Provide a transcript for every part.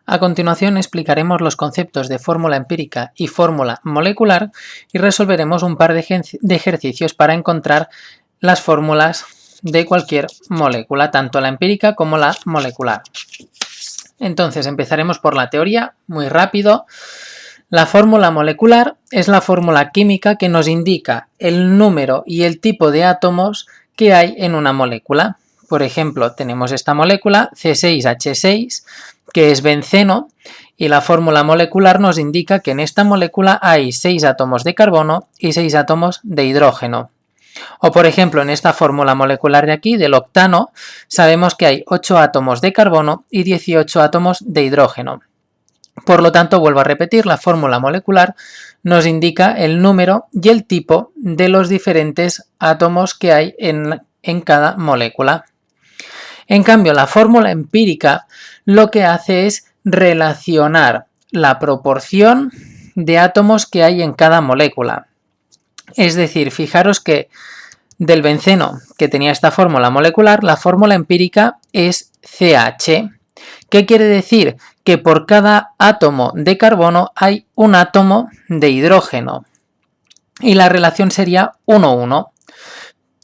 A continuación explicaremos los conceptos de fórmula empírica y fórmula molecular y resolveremos un par de ejercicios para encontrar las fórmulas de cualquier molécula, tanto la empírica como la molecular. Entonces empezaremos por la teoría, muy rápido. La fórmula molecular es la fórmula química que nos indica el número y el tipo de átomos que hay en una molécula. Por ejemplo, tenemos esta molécula C6H6, que es benceno, y la fórmula molecular nos indica que en esta molécula hay 6 átomos de carbono y 6 átomos de hidrógeno. O por ejemplo, en esta fórmula molecular de aquí, del octano, sabemos que hay 8 átomos de carbono y 18 átomos de hidrógeno. Por lo tanto, vuelvo a repetir, la fórmula molecular nos indica el número y el tipo de los diferentes átomos que hay en cada molécula. En cambio, la fórmula empírica lo que hace es relacionar la proporción de átomos que hay en cada molécula. Es decir, fijaros que del benceno, que tenía esta fórmula molecular, la fórmula empírica es CH. ¿Qué quiere decir? Que por cada átomo de carbono hay un átomo de hidrógeno. Y la relación sería 1:1.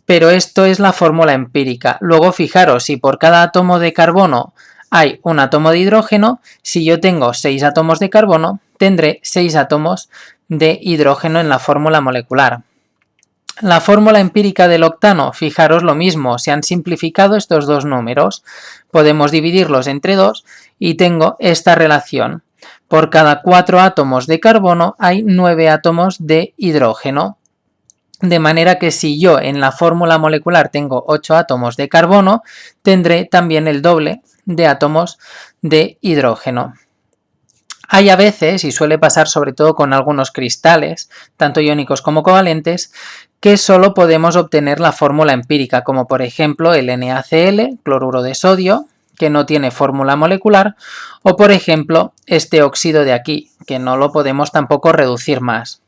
Pero esto es la fórmula empírica. Luego fijaros, si por cada átomo de carbono hay un átomo de hidrógeno, si yo tengo 6 átomos de carbono, tendré 6 átomos de hidrógeno en la fórmula molecular. La fórmula empírica del octano, fijaros lo mismo, se han simplificado estos dos números, podemos dividirlos entre 2 y tengo esta relación. Por cada 4 átomos de carbono hay 9 átomos de hidrógeno. De manera que si yo en la fórmula molecular tengo 8 átomos de carbono, tendré también el doble de átomos de hidrógeno. Hay a veces, y suele pasar sobre todo con algunos cristales, tanto iónicos como covalentes, que solo podemos obtener la fórmula empírica, como por ejemplo el NaCl, cloruro de sodio, que no tiene fórmula molecular, o por ejemplo este óxido de aquí, que no lo podemos tampoco reducir más.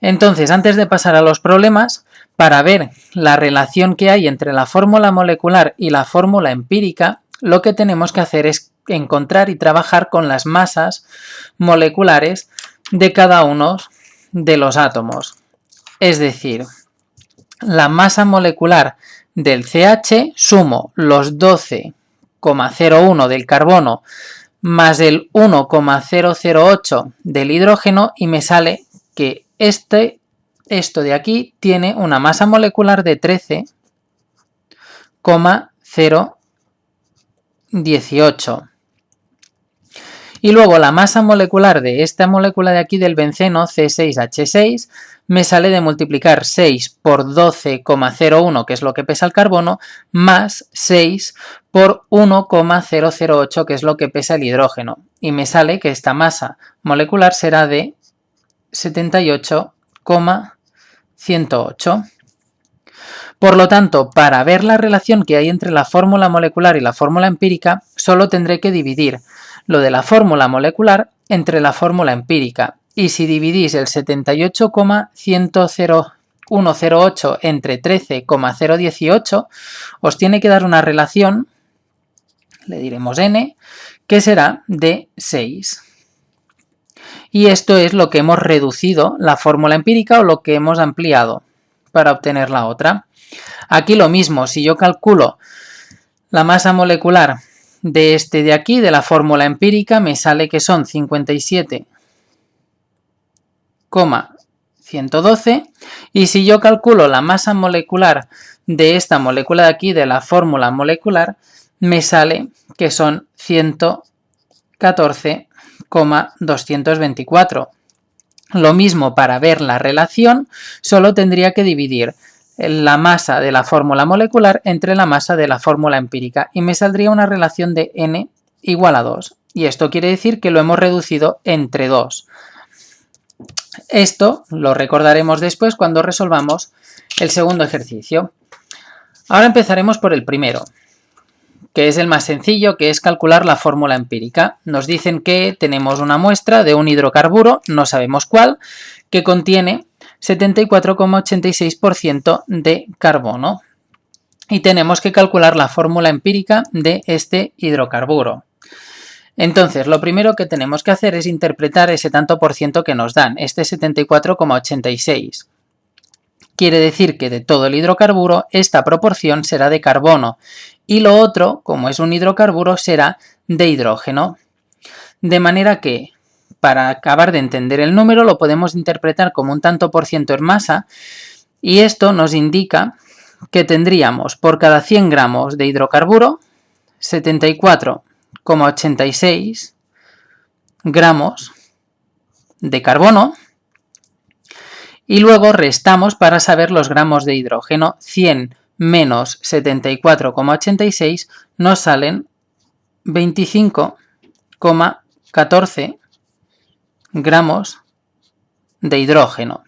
Entonces, antes de pasar a los problemas, para ver la relación que hay entre la fórmula molecular y la fórmula empírica, lo que tenemos que hacer es encontrar y trabajar con las masas moleculares de cada uno de los átomos. Es decir, la masa molecular del CH sumo los 12,01 del carbono más el 1,008 del hidrógeno y me sale que esto de aquí tiene una masa molecular de 13,018. Y luego la masa molecular de esta molécula de aquí del benceno, C6H6, me sale de multiplicar 6 por 12,01, que es lo que pesa el carbono, más 6 por 1,008, que es lo que pesa el hidrógeno. Y me sale que esta masa molecular será de 78,108. Por lo tanto, para ver la relación que hay entre la fórmula molecular y la fórmula empírica, solo tendré que dividir lo de la fórmula molecular entre la fórmula empírica. Y si dividís el 78,108 entre 13,018, os tiene que dar una relación, le diremos n, que será de 6. Y esto es lo que hemos reducido la fórmula empírica o lo que hemos ampliado para obtener la otra. Aquí lo mismo, si yo calculo la masa molecular de este de aquí, de la fórmula empírica, me sale que son 57,112, y si yo calculo la masa molecular de esta molécula de aquí, de la fórmula molecular, me sale que son 114,224. Lo mismo para ver la relación, solo tendría que dividir la masa de la fórmula molecular entre la masa de la fórmula empírica y me saldría una relación de n igual a 2. Y esto quiere decir que lo hemos reducido entre 2. Esto lo recordaremos después cuando resolvamos el segundo ejercicio. Ahora empezaremos por el primero, que es el más sencillo, que es calcular la fórmula empírica. Nos dicen que tenemos una muestra de un hidrocarburo, no sabemos cuál, que contiene 74,86% de carbono. y tenemos que calcular la fórmula empírica de este hidrocarburo. Entonces, lo primero que tenemos que hacer es interpretar ese tanto por ciento que nos dan, este 74,86. Quiere decir que de todo el hidrocarburo, esta proporción será de carbono y lo otro, como es un hidrocarburo, será de hidrógeno. De manera que, para acabar de entender el número, lo podemos interpretar como un tanto por ciento en masa y esto nos indica que tendríamos por cada 100 gramos de hidrocarburo 74,86 gramos de carbono y luego restamos para saber los gramos de hidrógeno. 100 menos 74,86 nos salen 25,14 gramos de hidrógeno.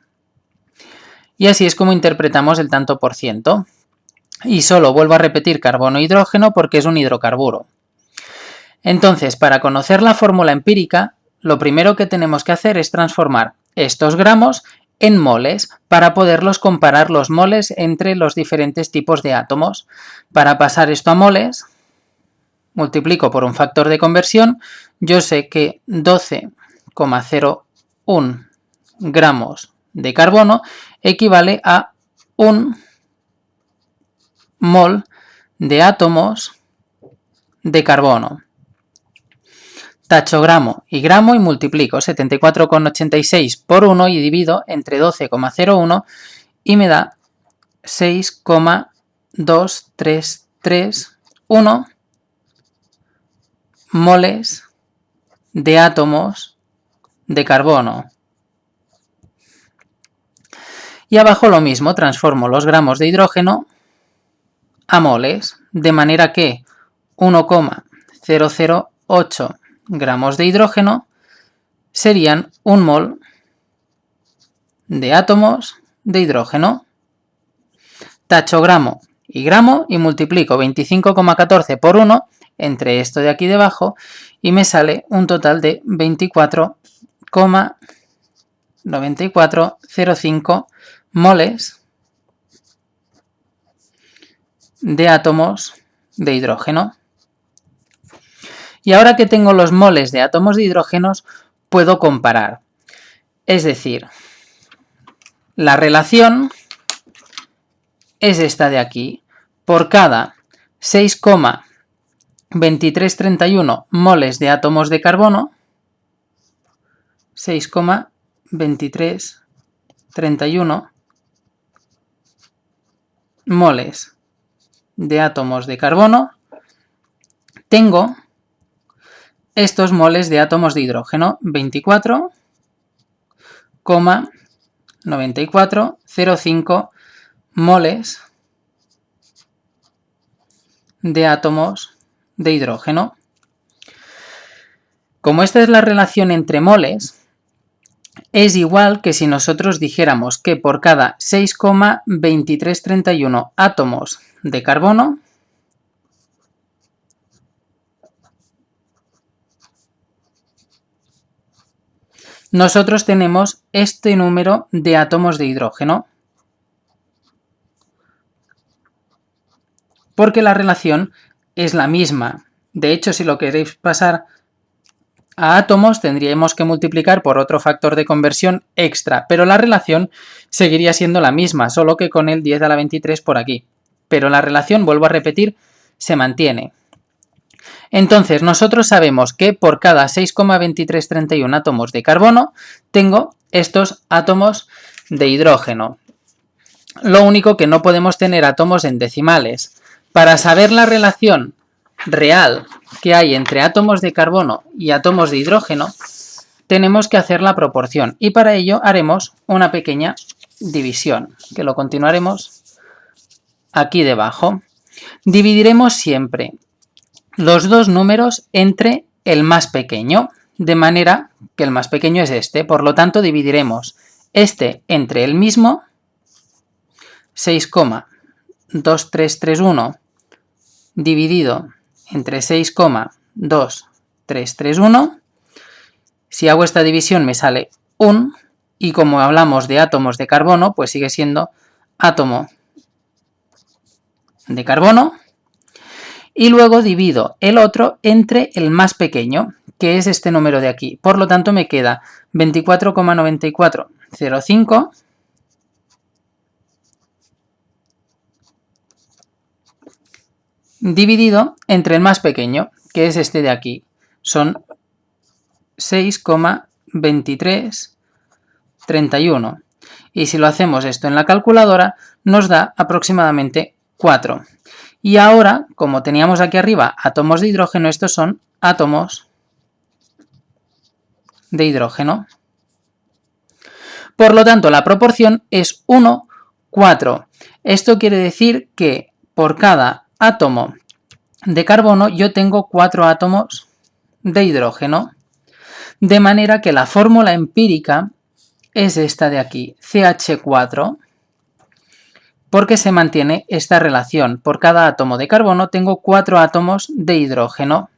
Y así es como interpretamos el tanto por ciento. Y solo vuelvo a repetir carbono e hidrógeno porque es un hidrocarburo. Entonces, para conocer la fórmula empírica, lo primero que tenemos que hacer es transformar estos gramos en moles para poderlos comparar los moles entre los diferentes tipos de átomos. Para pasar esto a moles, multiplico por un factor de conversión, yo sé que 12,01 gramos de carbono equivale a 1 mol de átomos de carbono. Tacho gramo y multiplico 74,86 por 1 y divido entre 12,01 y me da 6,2331 moles de átomos de carbono. Y abajo lo mismo, transformo los gramos de hidrógeno a moles, de manera que 1,008 gramos de hidrógeno serían 1 mol de átomos de hidrógeno. Tacho gramo y multiplico 25,14 por 1 entre esto de aquí debajo y me sale un total de 24,9405 moles de átomos de hidrógeno. Y ahora que tengo los moles de átomos de hidrógeno, puedo comparar. Es decir, la relación es esta de aquí. Por cada 6,2331 moles de átomos de carbono, 6,2331 moles de átomos de carbono, tengo estos moles de átomos de hidrógeno, 24,9405 moles de átomos de hidrógeno. Como esta es la relación entre moles, es igual que si nosotros dijéramos que por cada 6,2331 átomos de carbono, nosotros tenemos este número de átomos de hidrógeno. Porque la relación es la misma. De hecho, si lo queréis pasar a átomos, tendríamos que multiplicar por otro factor de conversión extra, pero la relación seguiría siendo la misma, solo que con el 10 a la 23 por aquí. Pero la relación, vuelvo a repetir, se mantiene. Entonces, nosotros sabemos que por cada 6,2331 átomos de carbono, tengo estos átomos de hidrógeno. Lo único que no podemos tener átomos en decimales. Para saber la relación real que hay entre átomos de carbono y átomos de hidrógeno, tenemos que hacer la proporción. Y para ello haremos una pequeña división, que lo continuaremos aquí debajo. Dividiremos siempre los dos números entre el más pequeño, de manera que el más pequeño es este. Por lo tanto, dividiremos este entre el mismo, 6,2331 dividido entre 6,2331. Si hago esta división me sale 1 y como hablamos de átomos de carbono, pues sigue siendo átomo de carbono y luego divido el otro entre el más pequeño, que es este número de aquí. Por lo tanto, me queda 24,9405 dividido entre el más pequeño, que es este de aquí. Son 6,2331. Y si lo hacemos esto en la calculadora, nos da aproximadamente 4. Y ahora, como teníamos aquí arriba átomos de hidrógeno, estos son átomos de hidrógeno. Por lo tanto, la proporción es 1, 4. Esto quiere decir que por cada átomo de carbono yo tengo 4 átomos de hidrógeno. De manera que la fórmula empírica es esta de aquí, CH4, porque se mantiene esta relación. Por cada átomo de carbono tengo 4 átomos de hidrógeno.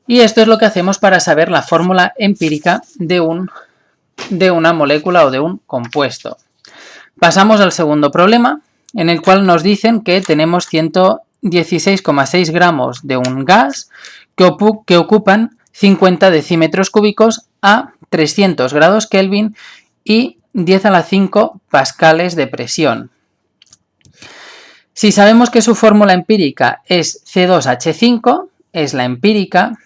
Y esto es lo que hacemos para saber la fórmula empírica de una molécula o de un compuesto. Pasamos al segundo problema, en el cual nos dicen que tenemos 116,6 gramos de un gas que ocupan 50 decímetros cúbicos a 300 grados Kelvin y 10 a la 5 pascales de presión. Si sabemos que su fórmula empírica es C2H5, es la empírica,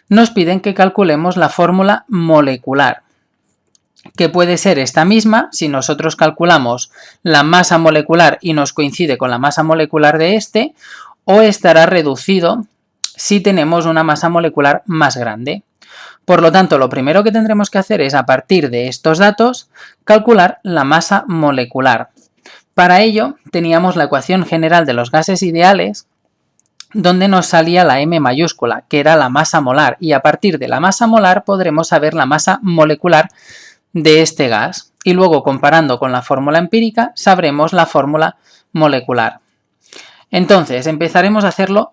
nos piden que calculemos la fórmula molecular, que puede ser esta misma si nosotros calculamos la masa molecular y nos coincide con la masa molecular de este, o estará reducido si tenemos una masa molecular más grande. Por lo tanto, lo primero que tendremos que hacer es, a partir de estos datos, calcular la masa molecular. Para ello, teníamos la ecuación general de los gases ideales, donde nos salía la M mayúscula, que era la masa molar, y a partir de la masa molar podremos saber la masa molecular de este gas. Y luego, comparando con la fórmula empírica, sabremos la fórmula molecular. Entonces, empezaremos a hacerlo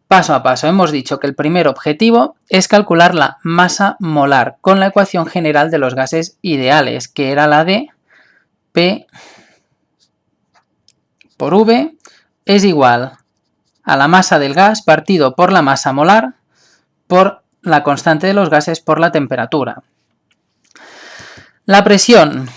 paso a paso. Hemos dicho que el primer objetivo es calcular la masa molar con la ecuación general de los gases ideales, que era la de P por V es igual a la masa del gas partido por la masa molar por la constante de los gases por la temperatura. La presión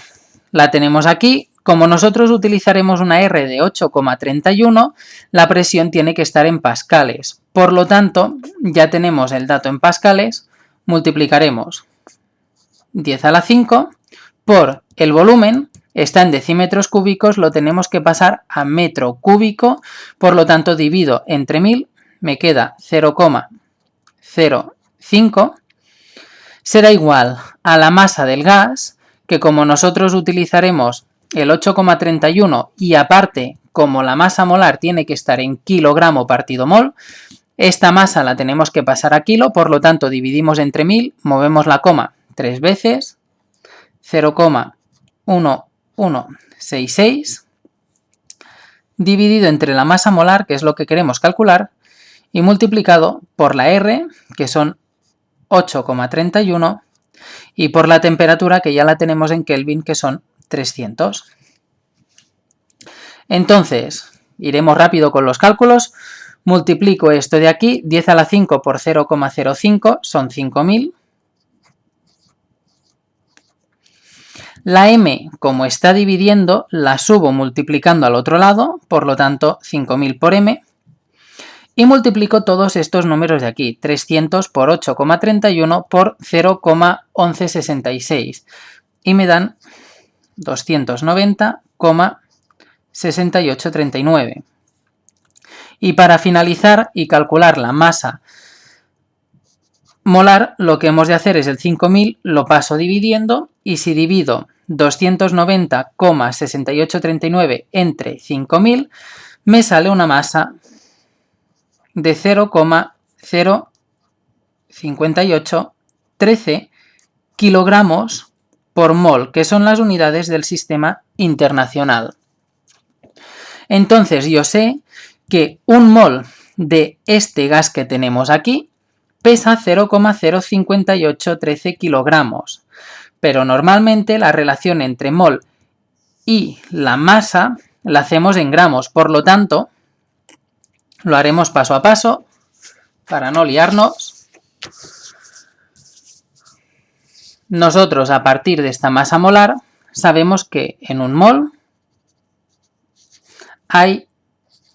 la tenemos aquí. Como nosotros utilizaremos una R de 8,31, la presión tiene que estar en pascales. Por lo tanto, ya tenemos el dato en pascales, multiplicaremos 10 a la 5 por el volumen, está en decímetros cúbicos, lo tenemos que pasar a metro cúbico, por lo tanto divido entre 1000, me queda 0,05, será igual a la masa del gas, que como nosotros utilizaremos el 8,31 y aparte, como la masa molar tiene que estar en kilogramo partido mol, esta masa la tenemos que pasar a kilo, por lo tanto dividimos entre 1000, movemos la coma 3 veces, 0,1166, dividido entre la masa molar, que es lo que queremos calcular, y multiplicado por la R, que son 8,31, y por la temperatura, que ya la tenemos en Kelvin, que son 300. Entonces, iremos rápido con los cálculos. Multiplico esto de aquí, 10 a la 5 por 0,05 son 5000. La M, como está dividiendo, la subo multiplicando al otro lado, por lo tanto 5000 por M. Y multiplico todos estos números de aquí, 300 por 8,31 por 0,1166. Y me dan 290,6839. Y para finalizar y calcular la masa molar, lo que hemos de hacer es el 5000, lo paso dividiendo, y si divido 290,6839 entre 5000, me sale una masa de 0,05813 kilogramos por mol, que son las unidades del sistema internacional. Entonces yo sé que un mol de este gas que tenemos aquí pesa 0,05813 kilogramos, pero normalmente la relación entre mol y la masa la hacemos en gramos, por lo tanto, lo haremos paso a paso para no liarnos. Nosotros, a partir de esta masa molar, sabemos que en un mol hay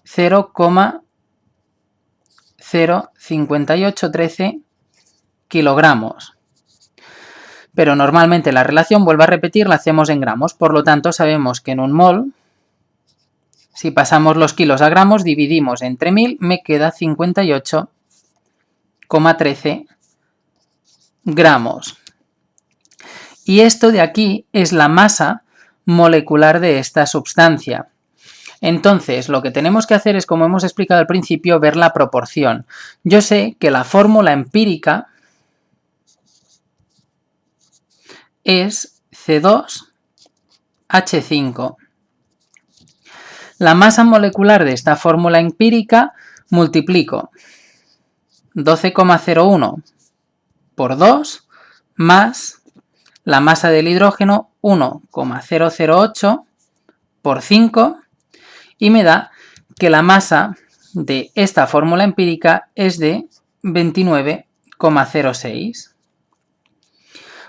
0,05813 kilogramos. Pero normalmente la relación, vuelvo a repetir, la hacemos en gramos. Por lo tanto, sabemos que en un mol, si pasamos los kilos a gramos, dividimos entre 1000, me queda 58,13 gramos. Y esto de aquí es la masa molecular de esta sustancia. Entonces, lo que tenemos que hacer es, como hemos explicado al principio, ver la proporción. Yo sé que la fórmula empírica es C2H5. La masa molecular de esta fórmula empírica multiplico 12,01 por 2 más la masa del hidrógeno 1,008 por 5 y me da que la masa de esta fórmula empírica es de 29,06.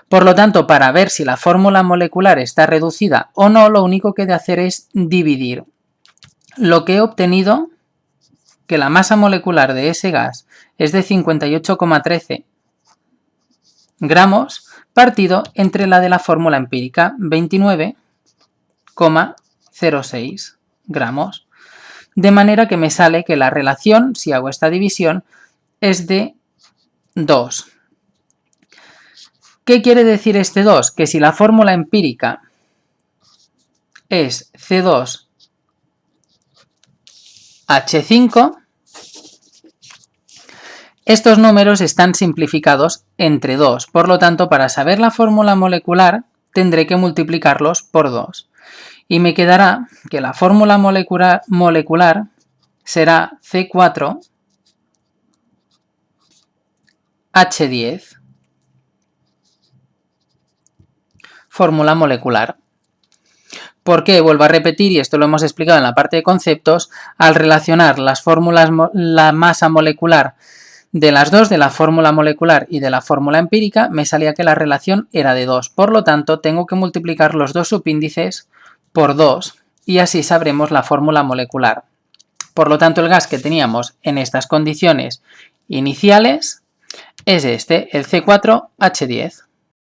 Por lo tanto, para ver si la fórmula molecular está reducida o no, lo único que he de hacer es dividir lo que he obtenido, que la masa molecular de ese gas es de 58,13 gramos, partido entre la de la fórmula empírica, 29,06 gramos. De manera que me sale que la relación, si hago esta división, es de 2. ¿Qué quiere decir este 2? Que si la fórmula empírica es C2H5, estos números están simplificados entre 2. Por lo tanto, para saber la fórmula molecular, tendré que multiplicarlos por 2. Y me quedará que la fórmula molecular será C4H10. Fórmula molecular. ¿Por qué? Vuelvo a repetir, y esto lo hemos explicado en la parte de conceptos, al relacionar las fórmulas, la masa molecular de las dos, de la fórmula molecular y de la fórmula empírica, me salía que la relación era de 2. Por lo tanto, tengo que multiplicar los dos subíndices por 2 y así sabremos la fórmula molecular. Por lo tanto, el gas que teníamos en estas condiciones iniciales es este, el C4H10.